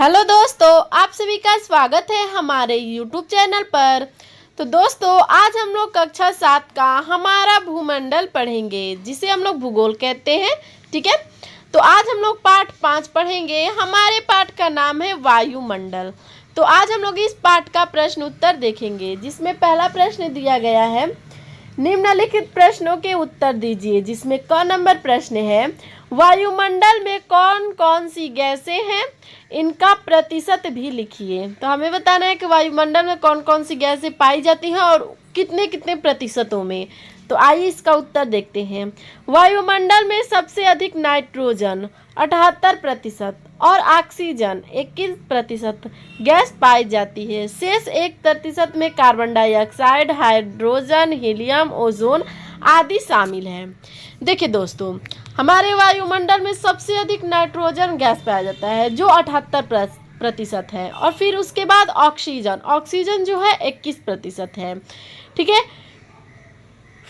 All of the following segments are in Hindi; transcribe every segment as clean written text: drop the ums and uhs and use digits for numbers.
हेलो दोस्तों, आप सभी का स्वागत है हमारे YouTube चैनल पर। तो दोस्तों, आज हम लोग कक्षा 7 का हमारा भूमंडल पढ़ेंगे, जिसे हम लोग भूगोल कहते हैं। ठीक है, तो आज हम लोग पाठ 5 पढ़ेंगे। हमारे पाठ का नाम है वायुमंडल। तो आज हम लोग इस पाठ का प्रश्न उत्तर देखेंगे, जिसमें पहला प्रश्न दिया गया है, निम्नलिखित प्रश्नों के उत्तर दीजिए। जिसमें क नंबर प्रश्न है, वायुमंडल में कौन कौन सी गैसें हैं, इनका प्रतिशत भी लिखिए। तो हमें बताना है कि वायुमंडल में कौन कौन सी गैसें पाई जाती हैं और कितने कितने प्रतिशतों में। तो आइए इसका उत्तर देखते हैं। वायुमंडल में सबसे अधिक नाइट्रोजन 78% और ऑक्सीजन 21% गैस पाई जाती है। शेष 1% में carbon dioxide, hydrogen, helium, ozone आदि शामिल हैं। देखिए दोस्तों, हमारे वायुमंडल में सबसे अधिक नाइट्रोजन गैस पाया जाता है, जो 78% है, और फिर उसके बाद ऑक्सीजन जो है 21% है। ठीक है,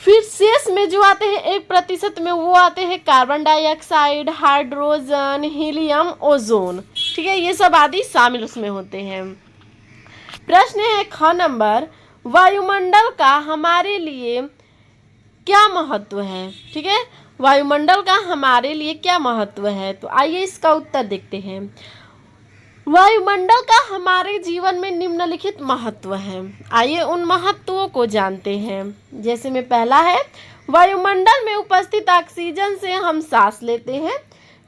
फिर शेष में जो आते हैं 1% में, वो आते हैं carbon dioxide, hydrogen, helium, ozone. ठीक है, ये सब आदि शामिल उसमें होते हैं। प्रश्न है ख नंबर, वायुमंडल का हमारे लिए क्या महत्व है। ठीक है, वायुमंडल का हमारे लिए क्या महत्व है। तो आइए इसका उत्तर देखते हैं। वायुमंडल का हमारे जीवन में निम्नलिखित महत्व है। आइए उन महत्वों को जानते हैं। जैसे में पहला है, वायुमंडल में उपस्थित ऑक्सीजन से हम सांस लेते हैं।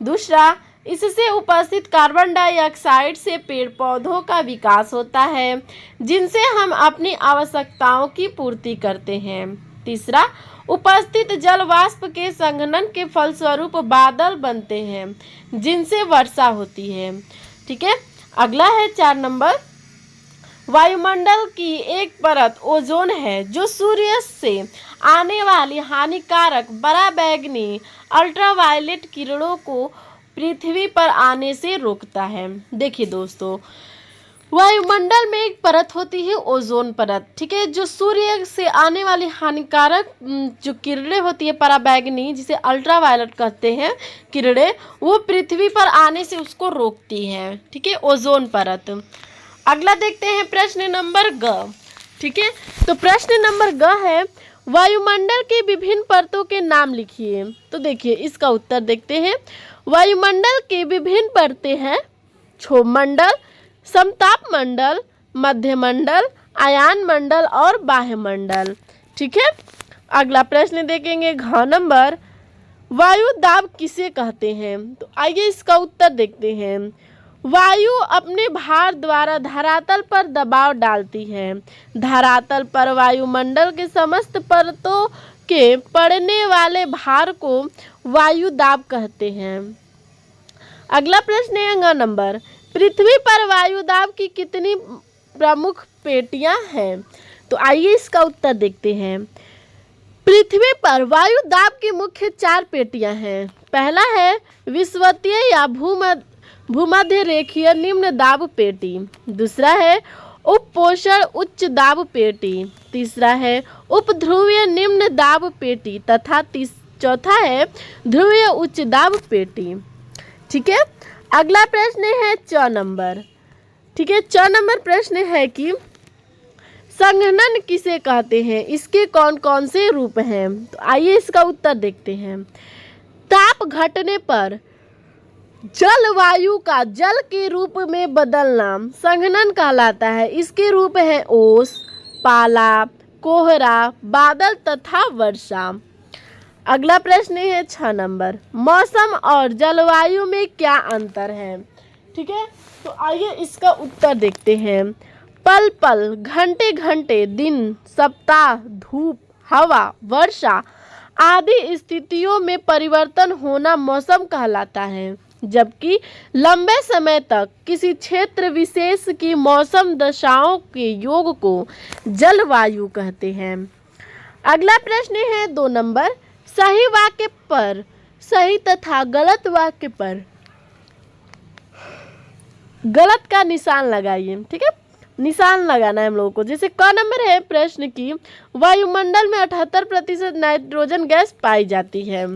दूसरा, इससे उपस्थित कार्बन डाइऑक्साइड से पेड़ पौधों का विकास होता है, जिनसे हम अपनी आवश्यकताओं की पूर्ति करते हैं। तीसरा, उपस्थित जल वाष्प के संघनन के फलस्वरूप बादल बनते हैं, जिनसे वर्षा होती है। ठीक है, अगला है 4 नंबर, वायुमंडल की एक परत ओजोन है, जो सूर्य से आने वाली हानिकारक पराबैंगनी अल्ट्रावायलेट किरणों को पृथ्वी पर आने से रोकता है। देखिए दोस्तों, वायुमंडल में एक परत होती है ओजोन परत। ठीक है, जो सूर्य से आने वाली हानिकारक जो किरणें होती है पराबैंगनी, जिसे अल्ट्रावायलेट कहते हैं किरणें, वो पृथ्वी पर आने से उसको रोकती है। ठीक है, ओजोन परत। अगला देखते हैं प्रश्न नंबर ग। ठीक है, तो प्रश्न नंबर ग है, वायुमंडल की विभिन्न परतों के नाम लिखिए। तो देखिए इसका उत्तर देखते हैं। वायुमंडल की विभिन्न परतें हैं क्षोभमंडल, समताप मंडल, मध्यमंडल, आयन मंडल और बाह्यमंडल। ठीक है, अगला प्रश्न देखेंगे घ नंबर, वायु दाब किसे कहते हैं। तो आइए इसका उत्तर देखते हैं। वायु अपने भार द्वारा धरातल पर दबाव डालती है। धरातल पर वायुमंडल के समस्त परतों के पड़ने वाले भार को वायु दाब कहते हैं। अगला प्रश्न है ग नंबर, पृथ्वी पर वायुदाब की कितनी प्रमुख पेटियां हैं। तो आइए इसका उत्तर देखते हैं। पृथ्वी पर वायुदाब की मुख्य 4 पेटियां हैं। पहला है विषुवतीय या भूमध्य रेखीय निम्न दाब पेटी। दूसरा है उपपोषण उच्च दाब पेटी। तीसरा है उपध्रुवीय निम्न दाब पेटी तथा चौथा है ध्रुवीय उच्च दाब पेटी। ठीक है, अगला प्रश्न है च नंबर। ठीक है, च नंबर प्रश्न है कि संघनन किसे कहते हैं, इसके कौन कौन से रूप हैं। तो आइए इसका उत्तर देखते हैं। ताप घटने पर जलवायु का जल के रूप में बदलना संघनन कहलाता है। इसके रूप हैं ओस, पाला, कोहरा, बादल तथा वर्षा। अगला प्रश्न है 6 नंबर, मौसम और जलवायु में क्या अंतर है। ठीक है, तो आइए इसका उत्तर देखते हैं। पल पल, घंटे घंटे, दिन, सप्ताह, धूप, हवा, वर्षा आदि स्थितियों में परिवर्तन होना मौसम कहलाता है, जबकि लंबे समय तक किसी क्षेत्र विशेष की मौसम दशाओं के योग को जलवायु कहते हैं। अगला प्रश्न है 2 नंबर, सही वाक्य पर सही तथा गलत वाक्य पर गलत का निशान लगाइए। ठीक है, निशान लगाना है हम लोगों को। जैसे क नंबर है प्रश्न की, वायुमंडल में 78% नाइट्रोजन गैस पाई जाती है।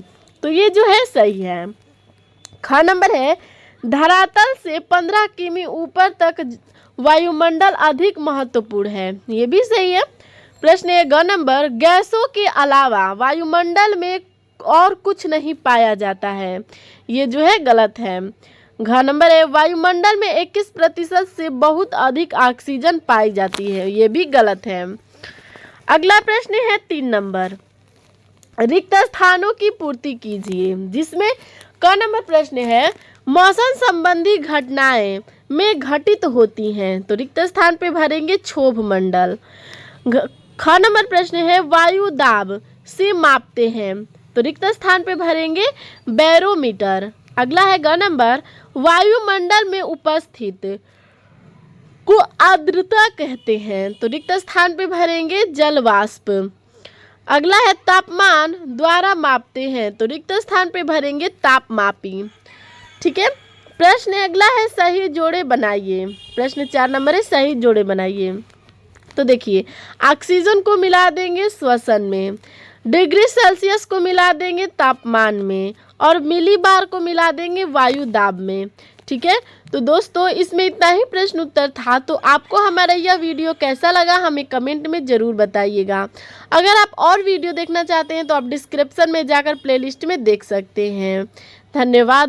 तो ये जो है सही है। ख नंबर है, धरातल से 15 किमी ऊपर तक वायुमंडल अधिक महत्वपूर्ण है। ये भी सही है। प्रश्न है ग नंबर, गैसों के अलावा वायुमंडल में और कुछ नहीं पाया जाता है। ये जो है गलत है। घ नंबर है, वायुमंडल में 21% से बहुत अधिक ऑक्सीजन पाई जाती है। ये भी गलत है। अगला प्रश्न है 3 नंबर, रिक्त स्थानों की पूर्ति कीजिए। जिसमें क नंबर प्रश्न है, मौसम संबंधी घटनाएं में घटित होती हैं। तो रिक्त स्थान पे भरेंगे क्षोभ मंडल। ख नंबर प्रश्न है, वायु दाब से मापते हैं। तो रिक्त स्थान पे भरेंगे बैरोमीटर। अगला है ग नंबर, वायुमंडल में उपस्थित को आर्द्रता कहते हैं। तो रिक्त स्थान पे भरेंगे जलवाष्प। अगला है तापमान द्वारा मापते हैं। तो रिक्त स्थान पे भरेंगे तापमापी। ठीक है। प्रश्न अगला है, सही जोड़े बनाइए। प्रश्न 4 नंबर है, सही जोड़े बनाइए। तो देखिए, ऑक्सीजन को मिला देंगे श्वसन में, डिग्री सेल्सियस को मिला देंगे तापमान में, और मिलीबार को मिला देंगे वायु दाब में। ठीक है। तो दोस्तों, इसमें इतना ही प्रश्न उत्तर था। तो आपको हमारा यह वीडियो कैसा लगा हमें कमेंट में ज़रूर बताइएगा। अगर आप और वीडियो देखना चाहते हैं तो आप डिस्क्रिप्शन में जाकर प्लेलिस्ट में देख सकते हैं। धन्यवाद।